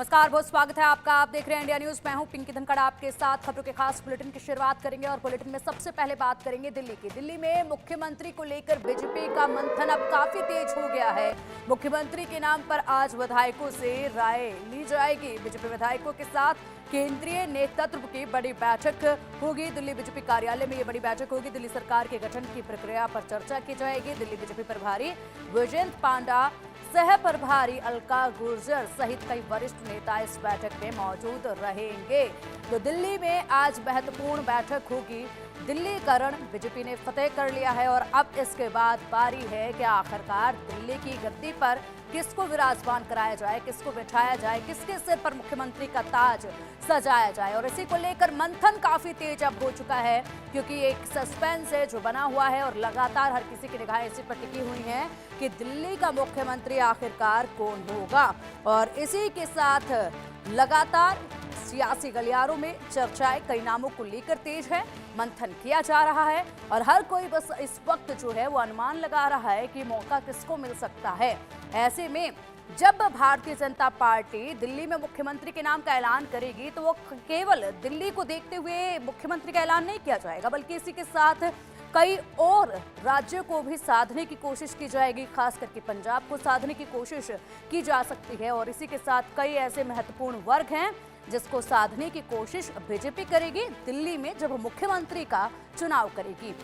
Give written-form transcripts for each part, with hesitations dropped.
नमस्कार, बहुत स्वागत है आपका। आप देख रहे हैं इंडिया न्यूज। मैं हूं पिंकी धनखड़ आपके साथ। खबरों के खास बुलेटिन की शुरुआत करेंगे और बुलेटिन में सबसे पहले बात करेंगे दिल्ली की। दिल्ली में मुख्यमंत्री को लेकर बीजेपी का मंथन अब काफी तेज हो गया है। मुख्यमंत्री के नाम पर आज विधायकों से राय ली जाएगी। बीजेपी विधायकों के साथ केंद्रीय नेतृत्व की बड़ी बैठक होगी। दिल्ली बीजेपी कार्यालय में ये बड़ी बैठक होगी। दिल्ली सरकार के गठन की प्रक्रिया पर चर्चा की जाएगी। दिल्ली बीजेपी प्रभारी विजयंत पांडा, सह प्रभारी अलका गुर्जर सहित कई वरिष्ठ नेता इस बैठक में मौजूद रहेंगे। तो दिल्ली में आज महत्वपूर्ण बैठक होगी। दिल्लीकरण बीजेपी ने फतेह कर लिया है और अब इसके बाद बारी है कि आखिरकार दिल्ली की गद्दी पर किसको विराजमान कराया जाए, किसको बिठाया जाए, किसके सिर पर मुख्यमंत्री का ताज सजाया जाए। और इसी को लेकर मंथन काफी तेज अब हो चुका है, क्योंकि एक सस्पेंस है जो बना हुआ है और लगातार हर किसी की निगाहें इसी पर टिकी हुई हैं कि दिल्ली का मुख्यमंत्री आखिरकार कौन होगा। और इसी के साथ लगातार सियासी गलियारों में चर्चाएं कई नामों को लेकर तेज है। मंथन किया जा रहा है और हर कोई बस इस वक्त जो है वो अनुमान लगा रहा है कि मौका किसको मिल सकता है। ऐसे में जब भारतीय जनता पार्टी दिल्ली में मुख्यमंत्री के नाम का ऐलान करेगी तो वो केवल दिल्ली को देखते हुए मुख्यमंत्री का ऐलान नहीं किया जाएगा, बल्कि इसी के साथ कई और राज्यों को भी साधने की कोशिश की जाएगी। खास करके पंजाब को साधने की कोशिश की जा सकती है और इसी के साथ कई ऐसे महत्वपूर्ण वर्ग हैं जिसको साधने की कोशिश बीजेपी करेगी दिल्ली में जब मुख्यमंत्री का चुनाव करेगी।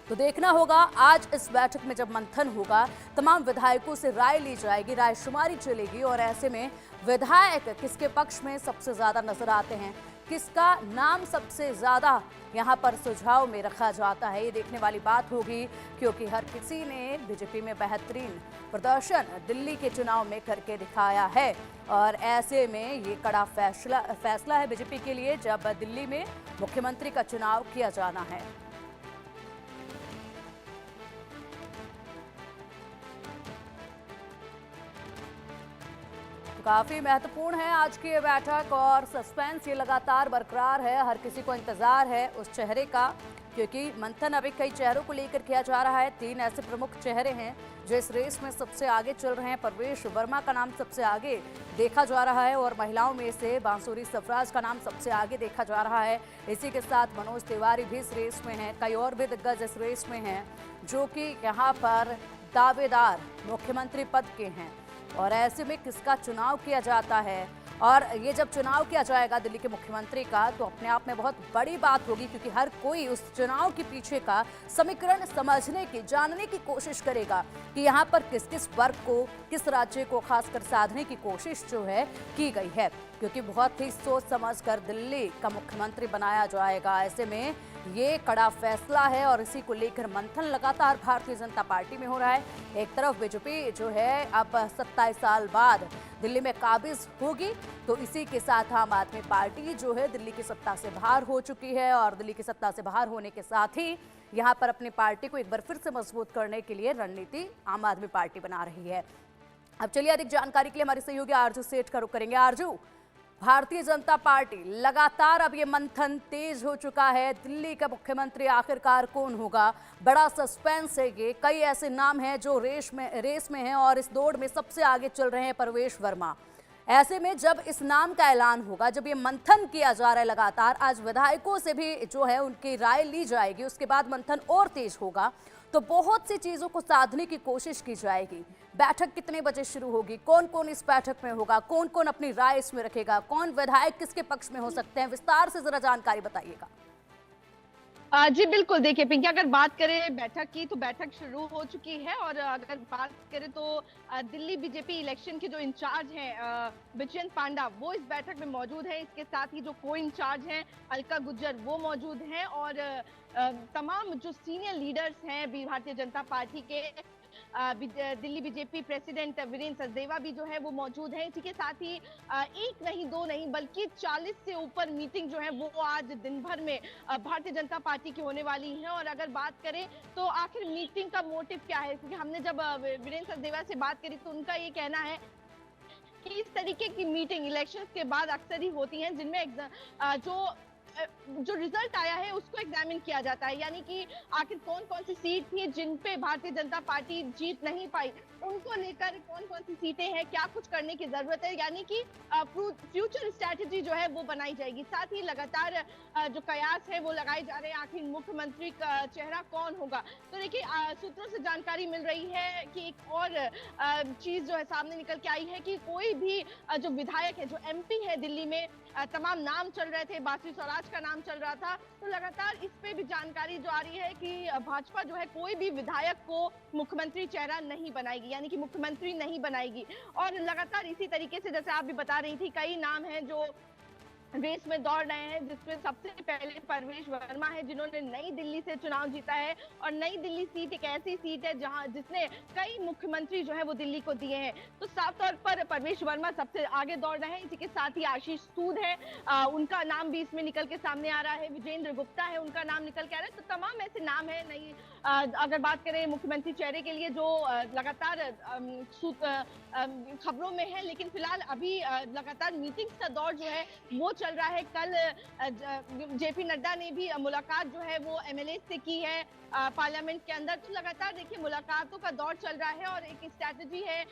तो देखना होगा आज इस बैठक में जब मंथन होगा, तमाम विधायकों से राय ली जाएगी, रायशुमारी चलेगी और ऐसे में विधायक किसके पक्ष में सबसे ज्यादा नजर आते हैं, किसका नाम सबसे ज्यादा यहाँ पर सुझाव में रखा जाता है, ये देखने वाली बात होगी। क्योंकि हर किसी ने बीजेपी में बेहतरीन प्रदर्शन दिल्ली के चुनाव में करके दिखाया है और ऐसे में ये कड़ा फैसला है बीजेपी के लिए जब दिल्ली में मुख्यमंत्री का चुनाव किया जाना है। काफी महत्वपूर्ण है आज की ये बैठक और सस्पेंस ये लगातार बरकरार है। हर किसी को इंतजार है उस चेहरे का, क्योंकि मंथन अभी कई चेहरों को लेकर किया जा रहा है। 3 ऐसे प्रमुख चेहरे हैं जो इस रेस में सबसे आगे चल रहे हैं। प्रवेश वर्मा का नाम सबसे आगे देखा जा रहा है और महिलाओं में से बांसुरी सरफराज का नाम सबसे आगे देखा जा रहा है। इसी के साथ मनोज तिवारी भी इस रेस में हैं। कई और भी दिग्गज इस रेस में हैं जो कि यहाँ पर दावेदार मुख्यमंत्री पद के हैं। और ऐसे में किसका चुनाव किया जाता है और ये जब चुनाव किया जाएगा दिल्ली के मुख्यमंत्री का, तो अपने आप में बहुत बड़ी बात होगी, क्योंकि हर कोई उस चुनाव के पीछे का समीकरण समझने की, जानने की कोशिश करेगा कि यहाँ पर किस किस वर्ग को, किस राज्य को खासकर साधने की कोशिश जो है की गई है, क्योंकि बहुत ही सोच समझ कर दिल्ली का मुख्यमंत्री बनाया जाएगा। ऐसे में ये कड़ा फैसला है और इसी को लेकर मंथन लगातार भारतीय जनता पार्टी में हो रहा है। एक तरफ बीजेपी जो है अब 27 साल बाद दिल्ली में काबिज होगी, तो इसी के साथ आम आदमी पार्टी जो है दिल्ली की सत्ता से बाहर हो चुकी है और दिल्ली की सत्ता से बाहर होने के साथ ही यहाँ पर अपनी पार्टी को एक बार फिर से मजबूत करने के लिए रणनीति आम आदमी पार्टी बना रही है। अब चलिए अधिक जानकारी के लिए हमारे सहयोगी आरजू सेठ का रुख करेंगे। आरजू, भारतीय जनता पार्टी लगातार अब ये मंथन तेज हो चुका है, दिल्ली का मुख्यमंत्री आखिरकार कौन होगा, बड़ा सस्पेंस है। ये कई ऐसे नाम हैं जो रेस में हैं और इस दौड़ में सबसे आगे चल रहे हैं प्रवेश वर्मा। ऐसे में जब इस नाम का ऐलान होगा, जब ये मंथन किया जा रहा है लगातार, आज विधायकों से भी जो है उनकी राय ली जाएगी, उसके बाद मंथन और तेज होगा, तो बहुत सी चीजों को साधने की कोशिश की जाएगी। बैठक कितने बजे शुरू होगी, कौन कौन इस बैठक में होगा, कौन कौन अपनी राय इसमें रखेगा, कौन विधायक किसके पक्ष में हो सकते हैं, विस्तार से जरा जानकारी बताइएगा। जी बिल्कुल, देखिए पिंकी, अगर बात करें बैठक की तो बैठक शुरू हो चुकी है और अगर बात करें तो दिल्ली बीजेपी इलेक्शन के जो इंचार्ज हैं विजयंत पांडा, वो इस बैठक में मौजूद है। इसके साथ ही जो को इंचार्ज हैं अलका गुर्जर, वो मौजूद हैं और तमाम जो सीनियर लीडर्स हैं भारतीय जनता पार्टी के, दिल्ली बीजेपी प्रेसिडेंट वीरेंद्र सचदेवा भी जो है वो मौजूद है। इसी के साथ ही एक नहीं, दो नहीं, बल्कि 40 से ऊपर मीटिंग जो है वो आज दिन भर में भारतीय जनता पार्टी की होने वाली है। और अगर बात करें तो आखिर मीटिंग का मोटिव क्या है, क्योंकि हमने जब वीरेंद्र सचदेवा से बात करी तो उनका ये कहना है कि इस तरीके की मीटिंग इलेक्शंस के बाद अक्सर ही होती हैं, जिनमें जो जो रिजल्ट आया है उसको एग्जामिन किया जाता है, यानी कि आखिर कौन कौन सी सीट थी जिन पे भारतीय जनता पार्टी जीत नहीं पाई, उनको लेकर कौन कौन सी सीटें हैं, क्या कुछ करने की जरूरत है, यानी कि फ्यूचर स्ट्रैटेजी जो है वो बनाई जाएगी। साथ ही लगातार जो कयास है वो लगाए जा रहे हैं, आखिर मुख्यमंत्री का चेहरा कौन होगा। तो देखिए सूत्रों से जानकारी मिल रही है कि एक और चीज जो है सामने निकल के आई है कि कोई भी जो विधायक है, जो एमपी है दिल्ली में, तमाम नाम चल रहे थे, बासी स्वराज का नाम चल रहा था, तो लगातार इस पे भी जानकारी जो आ रही है कि भाजपा जो है कोई भी विधायक को मुख्यमंत्री चेहरा नहीं बनाएगी, यानी कि मुख्यमंत्री नहीं बनाएगी। और लगातार इसी तरीके से जैसे आप भी बता रही थी, कई नाम हैं जो रेस में दौड़ रहे हैं, जिसमें सबसे पहले परवेश वर्मा है, जिन्होंने नई दिल्ली से चुनाव जीता है। और नई दिल्ली सीट एक ऐसी सीट है जहां जिसने कई मुख्यमंत्री जो है वो दिल्ली को दिए हैं, तो साफ तौर पर परवेश वर्मा सबसे आगे दौड़ रहे हैं। इसी के साथ ही आशीष सूद है, उनका नाम भी इसमें निकल के सामने आ रहा है। विजेंद्र गुप्ता है, उनका नाम निकल के आ रहा है। तो तमाम ऐसे नाम है नई, अगर बात करें मुख्यमंत्री चेहरे के लिए, जो लगातार खबरों में है, लेकिन फिलहाल अभी लगातार मीटिंग्स का दौर जो है वो चल रहा है। कल जेपी नड्डा ने भी मुलाकात जो है वो एमएलए से की है पार्लियामेंट के अंदर। तो लगातार देखिए मुलाकातों का दौर चल रहा है और एक स्ट्रैटेजी है,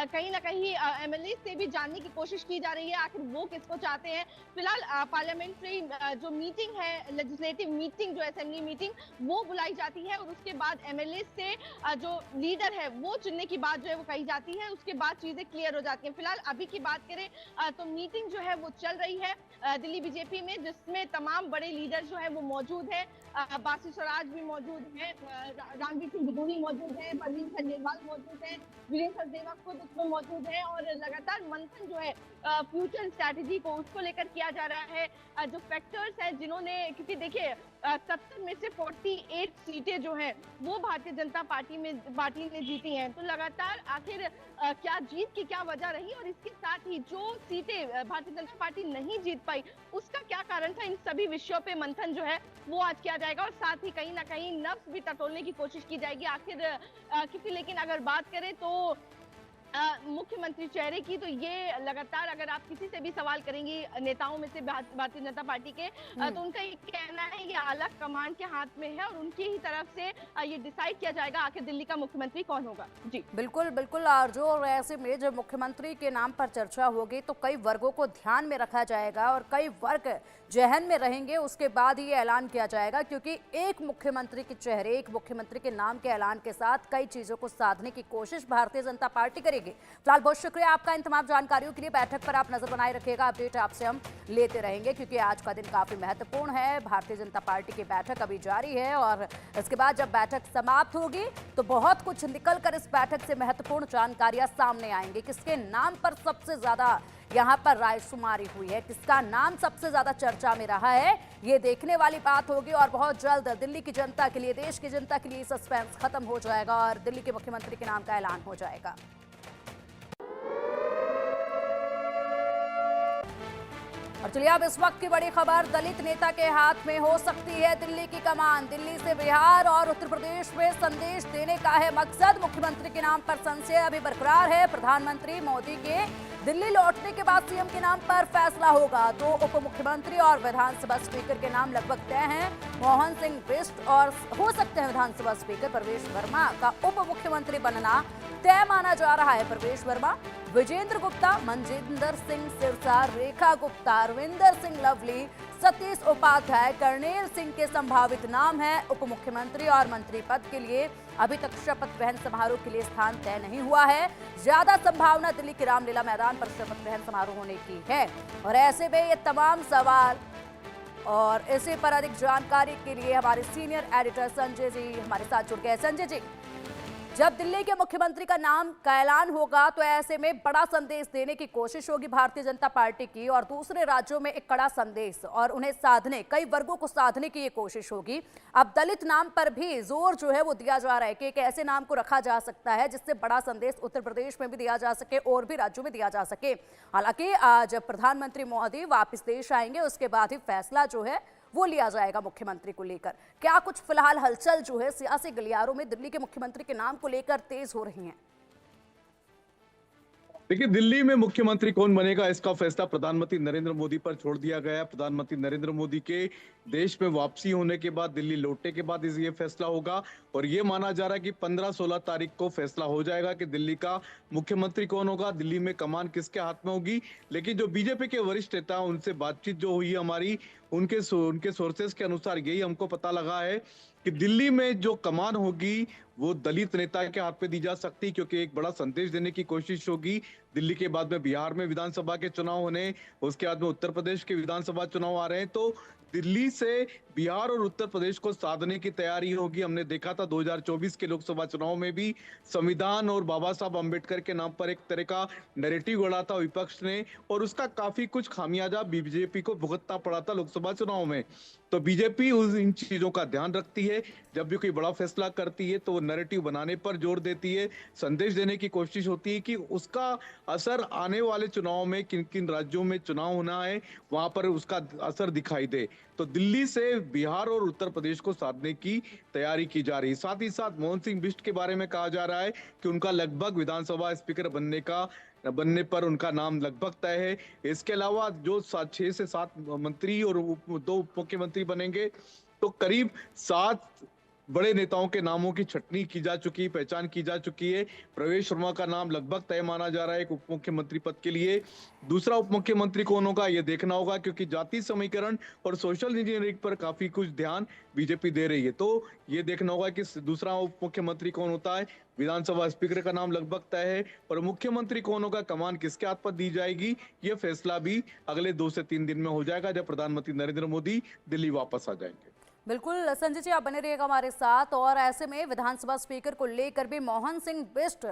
कहीं ना कहीं एमएलए से भी जानने की कोशिश की जा रही है आखिर वो किसको चाहते हैं। फिलहाल पार्लियामेंट्री जो मीटिंग है, लेजिस्लेटिव मीटिंग, जो असेंबली मीटिंग, वो बुलाई जाती है और उसके बाद एमएलए से जो लीडर है वो चुनने की बात जो है वो कही जाती है। उसके बाद चीजें क्लियर हो जाती हैं। फिलहाल अभी की बात करें तो मीटिंग जो है वो चल रही है दिल्ली बीजेपी में, जिसमें तमाम बड़े लीडर जो है वो मौजूद है। बासी स्वराज भी मौजूद है, रणवीर सिंह बिदूरी मौजूद है, परवीन खंडेलवाल मौजूद है, वीरेंद्र सहसेवा खुद उसमें मौजूद है। और लगातार मंथन जो है फ्यूचर स्ट्रैटेजी को उसको लेकर किया जा रहा है। जो फैक्टर्स हैं जिन्होंने, क्योंकि देखिए 70 में से 48 सीटें जो हैं वो भारतीय जनता पार्टी ने जीती हैं। तो लगातार आखिर क्या जीत की क्या वजह रही और इसके साथ ही जो सीटें भारतीय जनता पार्टी नहीं जीत पाई उसका क्या कारण था, इन सभी विषयों पे मंथन जो है वो आज किया जाएगा। और साथ ही कहीं ना कहीं नब्ज भी टटोलने की कोशिश की जाएगी आखिर, क्योंकि लेकिन अगर बात करें तो मुख्यमंत्री चेहरे की, तो ये लगातार अगर आप किसी से भी सवाल करेंगी नेताओं में से भारतीय जनता पार्टी के, तो उनका ये कहना है ये आला कमान के हाथ में है और उनकी ही तरफ से ये डिसाइड किया जाएगा आखिर दिल्ली का मुख्यमंत्री कौन होगा। जी बिल्कुल बिल्कुल आरजू, और ऐसे में जब मुख्यमंत्री के नाम पर चर्चा होगी तो कई वर्गों को ध्यान में रखा जाएगा और कई वर्ग जहन में रहेंगे, उसके बाद ही ये ऐलान किया जाएगा। क्योंकि एक मुख्यमंत्री के चेहरे, एक मुख्यमंत्री के नाम के ऐलान के साथ कई चीजों को साधने की कोशिश भारतीय जनता पार्टी करेगी। फिलहाल बहुत शुक्रिया आपका इन तमाम जानकारियों के लिए। बैठक पर आप नजर बनाए रखिएगा, अपडेट आपसे हम लेते रहेंगे क्योंकि आज का दिन काफी महत्वपूर्ण है। भारतीय जनता पार्टी की बैठक अभी जारी है और इसके बाद जब बैठक समाप्त होगी तो बहुत कुछ निकलकर इस बैठक से महत्वपूर्ण जानकारियां सामने आएंगी। किसके नाम पर सबसे ज्यादा यहां पर रायशुमारी हुई है, किसका नाम सबसे ज्यादा चर्चा में रहा है, ये देखने वाली बात होगी। और बहुत जल्द दिल्ली की जनता के लिए, देश की जनता के लिए सस्पेंस खत्म हो जाएगा और दिल्ली के मुख्यमंत्री के नाम का ऐलान हो जाएगा। और चलिए अब इस वक्त की बड़ी खबर, दलित नेता के हाथ में हो सकती है दिल्ली की कमान। दिल्ली से बिहार और उत्तर प्रदेश में संदेश देने का है मकसद। मुख्यमंत्री के नाम पर संशय अभी बरकरार है। प्रधानमंत्री मोदी के दिल्ली लौटने के बाद सीएम के नाम पर फैसला होगा। 2 उप मुख्यमंत्री और विधानसभा स्पीकर के नाम लगभग तय हैं। मोहन सिंह बिष्ट और हो सकते हैं विधानसभा स्पीकर परवेश वर्मा का उप मुख्यमंत्री बनना तय माना जा रहा है। परवेश वर्मा, विजेंद्र गुप्ता, मनजिंदर सिंह सिरसा, रेखा गुप्ता, रविंदर सिंह लवली, सतीश उपाध्याय, कर्नेल सिंह के संभावित नाम हैं। उप मुख्यमंत्री और मंत्री पद के लिए अभी तक शपथ ग्रहण समारोह के लिए स्थान तय नहीं हुआ है। ज्यादा संभावना दिल्ली के रामलीला मैदान पर शपथ ग्रहण समारोह होने की है। और ऐसे में ये तमाम सवाल और इसी पर अधिक जानकारी के लिए हमारे सीनियर एडिटर संजय जी हमारे साथ जुड़ गए। संजय जी, जब दिल्ली के मुख्यमंत्री का नाम का ऐलान होगा तो ऐसे में बड़ा संदेश देने की कोशिश होगी भारतीय जनता पार्टी की और दूसरे राज्यों में एक कड़ा संदेश और उन्हें साधने, कई वर्गों को साधने की ये कोशिश होगी। अब दलित नाम पर भी जोर जो है वो दिया जा रहा है कि एक ऐसे नाम को रखा जा सकता है जिससे बड़ा संदेश उत्तर प्रदेश में भी दिया जा सके और भी राज्यों में दिया जा सके। हालांकि जब प्रधानमंत्री मोदी वापस देश आएंगे उसके बाद ही फैसला जो है वो लिया जाएगा मुख्यमंत्री को लेकर। क्या कुछ फिलहाल हलचल जो है सियासी गलियारों में दिल्ली के मुख्यमंत्री के नाम को लेकर तेज हो रही हैं? देखिए, दिल्ली में मुख्यमंत्री कौन बनेगा इसका फैसला प्रधानमंत्री नरेंद्र मोदी पर छोड़ दिया गया है। प्रधानमंत्री नरेंद्र मोदी के देश में वापसी होने के बाद, दिल्ली लौटने के बाद ये फैसला होगा। और ये माना जा रहा है कि 15-16 तारीख को फैसला हो जाएगा कि दिल्ली का मुख्यमंत्री कौन होगा, दिल्ली में कमान किसके हाथ में होगी। लेकिन जो बीजेपी के वरिष्ठ नेता, उनसे बातचीत जो हुई हमारी, उनके सोर्सेस के अनुसार यही हमको पता लगा है कि दिल्ली में जो कमान होगी वो दलित नेता के हाथ पे दी जा सकती है, क्योंकि एक बड़ा संदेश देने की कोशिश होगी। दिल्ली के बाद में बिहार में विधानसभा के चुनाव होने, उसके बाद में उत्तर प्रदेश के विधानसभा चुनाव आ रहे हैं, तो दिल्ली से बिहार और उत्तर प्रदेश को साधने की तैयारी होगी। हमने देखा था 2024 के लोकसभा चुनाव में भी संविधान और बाबा साहब अंबेडकर के नाम पर एक तरह का नैरेटिव गढ़ा था विपक्ष ने, और उसका काफी कुछ खामियाजा बीजेपी को भुगतना पड़ा था लोकसभा चुनाव में। तो बीजेपी उस इन चीजों का ध्यान रखती है, जब भी कोई बड़ा फैसला करती है तो वो नैरेटिव बनाने पर जोर देती है, संदेश देने की कोशिश होती है कि उसका असर आने वाले चुनाव में, किन किन राज्यों में चुनाव होना है वहां पर उसका असर दिखाई दे। तो दिल्ली से बिहार और उत्तर प्रदेश को साधने की तैयारी की जा रही है। साथ ही साथ मोहन सिंह बिष्ट के बारे में कहा जा रहा है कि उनका लगभग विधानसभा स्पीकर बनने पर उनका नाम लगभग तय है। इसके अलावा जो 6 से 7 मंत्री और 2 उप मुख्यमंत्री बनेंगे, तो करीब 7 बड़े नेताओं के नामों की छटनी की जा चुकी, पहचान की जा चुकी है। प्रवेश वर्मा का नाम लगभग तय माना जा रहा है एक उप मुख्यमंत्री पद के लिए। दूसरा उप मुख्यमंत्री कौन होगा ये देखना होगा, क्योंकि जाति समीकरण और सोशल इंजीनियरिंग पर काफी कुछ ध्यान बीजेपी दे रही है। तो ये देखना होगा कि दूसरा उप मुख्यमंत्री कौन होता है। विधानसभा स्पीकर का नाम लगभग तय है, और मुख्यमंत्री कौन होगा, कमान किसके हाथ पर दी जाएगी, ये फैसला भी अगले 2 से 3 दिन में हो जाएगा, जब प्रधानमंत्री नरेंद्र मोदी दिल्ली वापस आ जाएंगे। बिल्कुल संजय जी, आप बने रहिएगा हमारे साथ। और ऐसे में विधानसभा स्पीकर को लेकर भी मोहन सिंह बिष्ट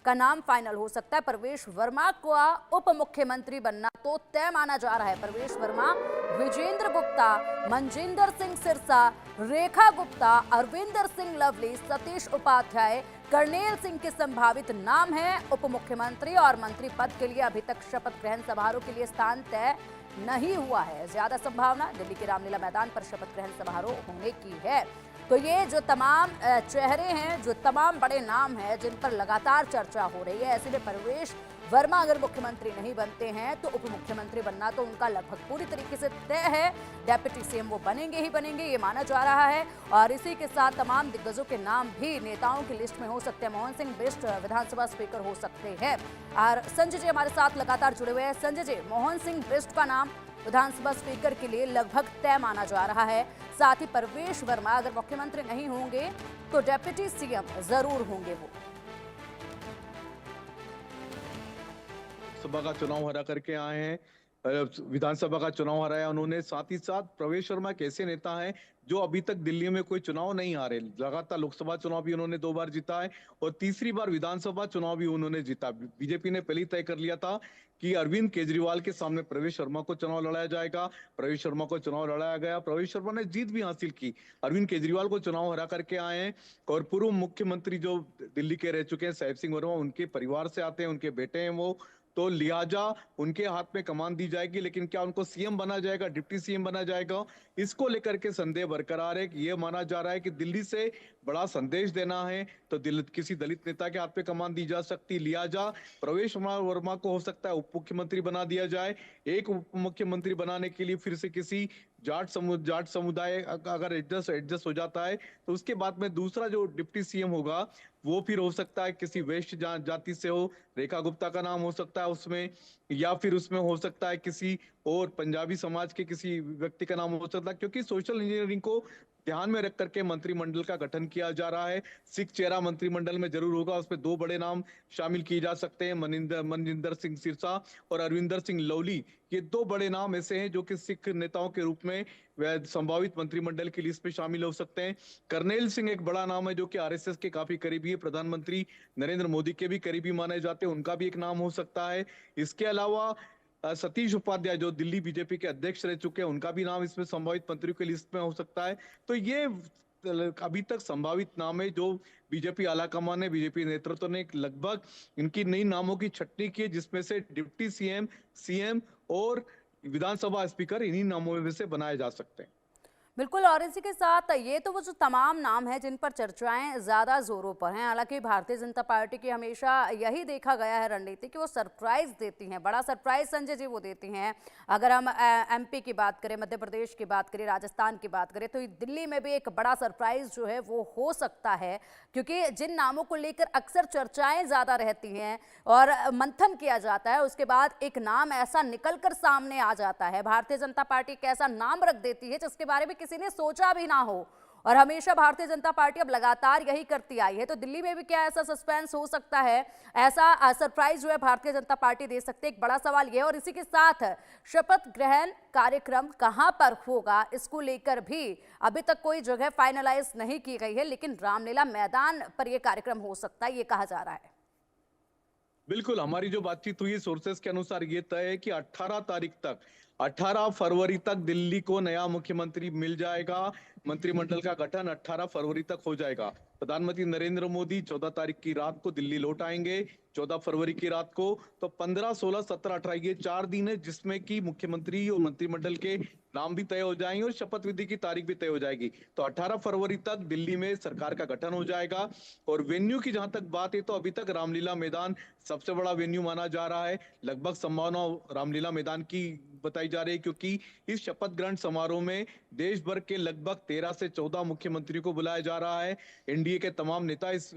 का नाम फाइनल हो सकता है। प्रवेश वर्मा को उप मुख्यमंत्री बनना तो तय माना जा रहा है। प्रवेश वर्मा, विजेंद्र गुप्ता, मनजिंदर सिंह सिरसा, रेखा गुप्ता, अरविंदर सिंह लवली, सतीश उपाध्याय, कर्नेल सिंह के संभावित नाम हैं उप मुख्यमंत्री। और मंत्री पद के लिए अभी तक शपथ ग्रहण समारोह के लिए स्थान तय नहीं हुआ है। ज्यादा संभावना दिल्ली के रामलीला मैदान पर शपथ ग्रहण समारोह होने की है। तो ये जो तमाम चेहरे हैं, जो तमाम बड़े नाम हैं जिन पर लगातार चर्चा हो रही है, ऐसे में प्रवेश वर्मा अगर मुख्यमंत्री नहीं बनते हैं तो उप मुख्यमंत्री बनना तो उनका लगभग पूरी तरीके से तय है। डेप्यूटी सीएम वो बनेंगे ही बनेंगे, ये माना जा रहा है। और इसी के साथ तमाम दिग्गजों के नाम भी नेताओं की लिस्ट में हो सकते हैं। मोहन सिंह बिष्ट विधानसभा स्पीकर हो सकते हैं। और संजय जी हमारे साथ लगातार जुड़े हुए हैं। संजय जी, मोहन सिंह बिष्ट का नाम विधानसभा स्पीकर के लिए लगभग तय माना जा रहा है। साथ ही प्रवेश वर्मा अगर मुख्यमंत्री नहीं होंगे तो डेप्यूटी सीएम जरूर होंगे। वो सभा का चुनाव हरा करके आए हैं, विधानसभा का चुनाव हराया उन्होंने। साथ ही साथ प्रवेश वर्मा एक ऐसे नेता हैं जो अभी तक दिल्ली में कोई चुनाव नहीं हारे। लगातार लोकसभा चुनाव भी उन्होंने 2 बार जीता है, और तीसरी बार विधानसभा चुनाव भी उन्होंने जीता। बीजेपी ने पहले तय कर लिया था कि अरविंद केजरीवाल के सामने प्रवेश वर्मा को चुनाव लड़ाया जाएगा। प्रवेश वर्मा को चुनाव लड़ाया गया, प्रवेश वर्मा ने जीत भी हासिल की। अरविंद केजरीवाल को चुनाव हरा करके आए हैं। और पूर्व मुख्यमंत्री जो दिल्ली के रह चुके हैं साहिब सिंह वर्मा, उनके परिवार से आते हैं, उनके बेटे हैं वो, तो लिहाजा उनके हाथ में कमान दी जाएगी। लेकिन क्या उनको सीएम बना जाएगा, डिप्टी सीएम बना जाएगा, इसको लेकर के संदेह बरकरार है। कि ये माना जा रहा है कि दिल्ली से बड़ा संदेश देना है तो किसी दलित नेता के हाथ पे कमान दी जा सकती। लिहाजा प्रवेश वर्मा को हो सकता है उप मुख्यमंत्री बना दिया जाए। एक उप मुख्यमंत्री बनाने के लिए फिर से किसी जाट समुदाय अगर एडजस्ट हो जाता है, तो उसके बाद में दूसरा जो डिप्टी सीएम होगा वो फिर हो सकता है किसी वेस्ट जाति से हो। रेखा गुप्ता का नाम हो सकता है उसमें, या फिर उसमें हो सकता है किसी और पंजाबी समाज के किसी व्यक्ति का नाम हो सकता है, क्योंकि सोशल इंजीनियरिंग को ध्यान में रख करके मंत्रिमंडल का गठन किया जा रहा है। सिख चेहरा मंत्रिमंडल में जरूर होगा, उसमें 2 बड़े नाम शामिल किए जा सकते हैं, मनजिंदर सिंह सिरसा और अरविंदर सिंह लवली। ये 2 बड़े नाम ऐसे हैं जो कि सिख नेताओं के रूप में संभावित मंत्रिमंडल की लिस्ट में शामिल हो सकते हैं। कर्नेल सिंह एक बड़ा नाम है जो कि आरएसएस के काफी करीबी है, प्रधानमंत्री नरेंद्र मोदी के भी करीबी माने जाते हैं, उनका भी एक नाम हो सकता है। इसके अलावा सतीश उपाध्याय जो दिल्ली बीजेपी के अध्यक्ष रह चुके हैं, उनका भी नाम इसमें संभावित मंत्रियों की लिस्ट में हो सकता है। तो ये अभी तक संभावित नाम है जो बीजेपी आलाकमान ने, बीजेपी नेतृत्व ने लगभग इनकी नई नामों की छटनी की है, जिसमें से डिप्टी सीएम, सीएम और विधानसभा स्पीकर इन्हीं नामों में से बनाए जा सकते हैं। बिल्कुल, और इसी के साथ ये तो वो जो तमाम नाम हैं जिन पर चर्चाएं ज़्यादा ज़ोरों पर हैं। हालांकि भारतीय जनता पार्टी की हमेशा यही देखा गया है रणनीति कि वो सरप्राइज़ देती हैं, बड़ा सरप्राइज़ संजय जी वो देती हैं। अगर हम एमपी की बात करें, मध्य प्रदेश की बात करें, राजस्थान की बात करें, तो दिल्ली में भी एक बड़ा सरप्राइज़ जो है वो हो सकता है, क्योंकि जिन नामों को लेकर अक्सर चर्चाएं ज़्यादा रहती हैं और मंथन किया जाता है, उसके बाद एक नाम ऐसा निकल कर सामने आ जाता है। भारतीय जनता पार्टी एक ऐसा नाम रख देती है जिसके बारे में किसी ने सोचा भी ना हो, और हमेशा भारतीय जनता पार्टी अब लगातार यही करती आई है। तो दिल्ली में भी क्या ऐसा सस्पेंस हो सकता है, ऐसा सरप्राइज जो है भारतीय जनता पार्टी दे सकती है, एक बड़ा सवाल ये है। और इसी के साथ शपथ ग्रहण कार्यक्रम कहां पर होगा, इसको लेकर भी अभी तक कोई जगह फाइनलाइज नहीं की गई है, लेकिन रामलीला मैदान पर यह कार्यक्रम हो सकता है, ये कहा जा रहा है। बिल्कुल, हमारी जो बातचीत हुई सोर्सेस के अनुसार ये तय है कि 18 तारीख तक, 18 फरवरी तक दिल्ली को नया मुख्यमंत्री मिल जाएगा। मंत्रिमंडल का गठन 18 फरवरी तक हो जाएगा। प्रधानमंत्री नरेंद्र मोदी 14 तारीख की रात को दिल्ली लौट आएंगे, 14 फरवरी की रात को। तो 15, 16, 17, 18 ये 4 दिन है जिसमें कि मुख्यमंत्री और मंत्रिमंडल के नाम भी तय हो जाएंगे और शपथ विधि की तारीख भी तय हो जाएगी। तो 18 फरवरी तक दिल्ली में सरकार का गठन हो जाएगा। और वेन्यू की जहां तक बात है तो अभी तक रामलीला मैदान सबसे बड़ा वेन्यू माना जा रहा है। लगभग संभावना रामलीला मैदान की बताई जा रही है, क्योंकि इस शपथ ग्रहण समारोह में देश भर के लगभग 13 से 14 मुख्यमंत्रियों को बुलाया जा रहा है। एनडीए के तमाम नेता इस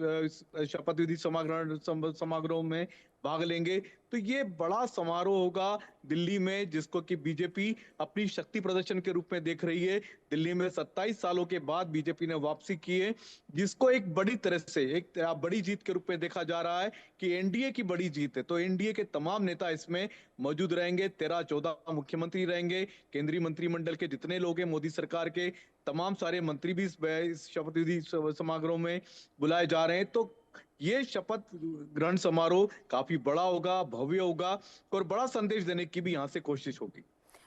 शपथ विधि समारोह में भाग लेंगे। तो ये बड़ा समारोह होगा दिल्ली में, जिसको कि बीजेपी अपनी शक्ति प्रदर्शन के रूप में देख रही है। दिल्ली में 27 सालों के बाद बीजेपी ने वापसी की है, जिसको एक बड़ी तरह से एक बड़ी जीत के रूप में देखा जा रहा है कि एनडीए की बड़ी जीत है। तो एनडीए के तमाम नेता इसमें मौजूद रहेंगे, 13-14 मुख्यमंत्री रहेंगे, केंद्रीय मंत्रिमंडल के जितने लोग हैं, मोदी सरकार के तमाम सारे मंत्री भी इस शपथ विधि समारोह में बुलाए जा रहे हैं। तो ये शपथ ग्रहण समारोह काफी बड़ा होगा, भव्य होगा और बड़ा संदेश देने की भी यहाँ से कोशिश होगी।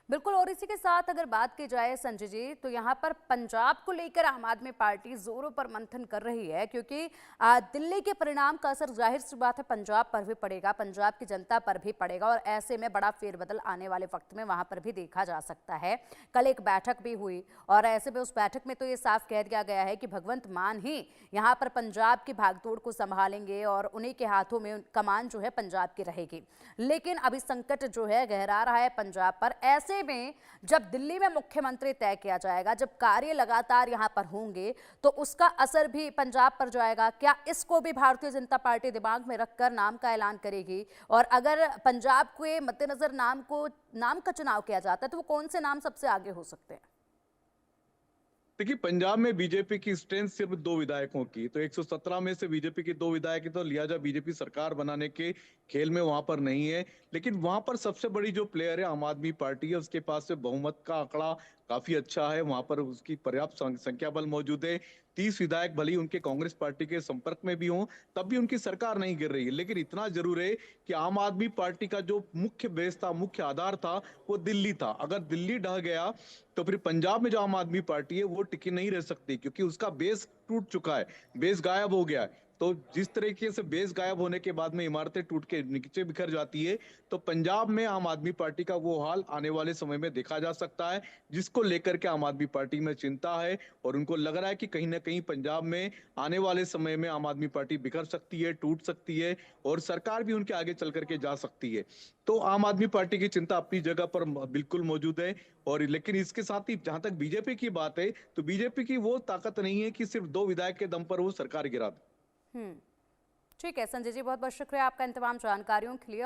बिल्कुल, और इसी के साथ अगर बात की जाए संजय जी, तो यहाँ पर पंजाब को लेकर आम आदमी पार्टी जोरों पर मंथन कर रही है, क्योंकि दिल्ली के परिणाम का असर जाहिर सी बात है पंजाब पर भी पड़ेगा, पंजाब की जनता पर भी पड़ेगा, और ऐसे में बड़ा फेरबदल आने वाले वक्त में वहां पर भी देखा जा सकता है। कल एक बैठक भी हुई और ऐसे में उस बैठक में तो ये साफ कह दिया गया है कि भगवंत मान ही यहाँ पर पंजाब की भागदौड़ को संभालेंगे और उन्हीं के हाथों में कमान जो है पंजाब की रहेगी। लेकिन अभी संकट जो है गहरा रहा है पंजाब पर। ऐसे में जब दिल्ली में मुख्यमंत्री तय किया जाएगा, जब कार्य लगातार यहां पर होंगे, तो उसका असर भी पंजाब पर जाएगा। क्या इसको भी भारतीय जनता पार्टी दिमाग में रखकर नाम का ऐलान करेगी? और अगर पंजाब के मद्देनजर नाम का चुनाव किया जाता है तो वो कौन से नाम सबसे आगे हो सकते हैं? देखिए, पंजाब में बीजेपी की स्ट्रेंथ सिर्फ 2 विधायकों की, तो 117 में से बीजेपी के 2 विधायक है, तो लिहाजा बीजेपी सरकार बनाने के खेल में वहां पर नहीं है। लेकिन वहां पर सबसे बड़ी जो प्लेयर है आम आदमी पार्टी है, उसके पास से बहुमत का आंकड़ा काफी अच्छा है, वहां पर उसकी पर्याप्त संख्या बल मौजूद है। 30 विधायक भले ही उनके कांग्रेस पार्टी के संपर्क में भी हों, तब भी उनकी सरकार नहीं गिर रही है। लेकिन इतना जरूर है कि आम आदमी पार्टी का जो मुख्य बेस था, मुख्य आधार था, वो दिल्ली था। अगर दिल्ली ढह गया तो फिर पंजाब में जो आम आदमी पार्टी है वो टिकी नहीं रह सकती, क्योंकि उसका बेस टूट चुका है, बेस गायब हो गया है। तो जिस तरीके से बेस गायब होने के बाद में इमारतें टूट के नीचे बिखर जाती है, तो पंजाब में आम आदमी पार्टी का वो हाल आने वाले समय में देखा जा सकता है, जिसको लेकर के आम आदमी पार्टी में चिंता है। और उनको लग रहा है कि कहीं ना कहीं पंजाब में आने वाले समय में आम आदमी पार्टी बिखर सकती है, टूट सकती है, और सरकार भी उनके आगे चल करके जा सकती है। तो आम आदमी पार्टी की चिंता अपनी जगह पर बिल्कुल मौजूद है। और लेकिन इसके साथ ही जहां तक बीजेपी की बात है, तो बीजेपी की वो ताकत नहीं है कि सिर्फ 2 विधायक के दम पर वो सरकार गिरा दे। ठीक है संजय जी, बहुत बहुत शुक्रिया आपका इन तमाम जानकारियों के लिए।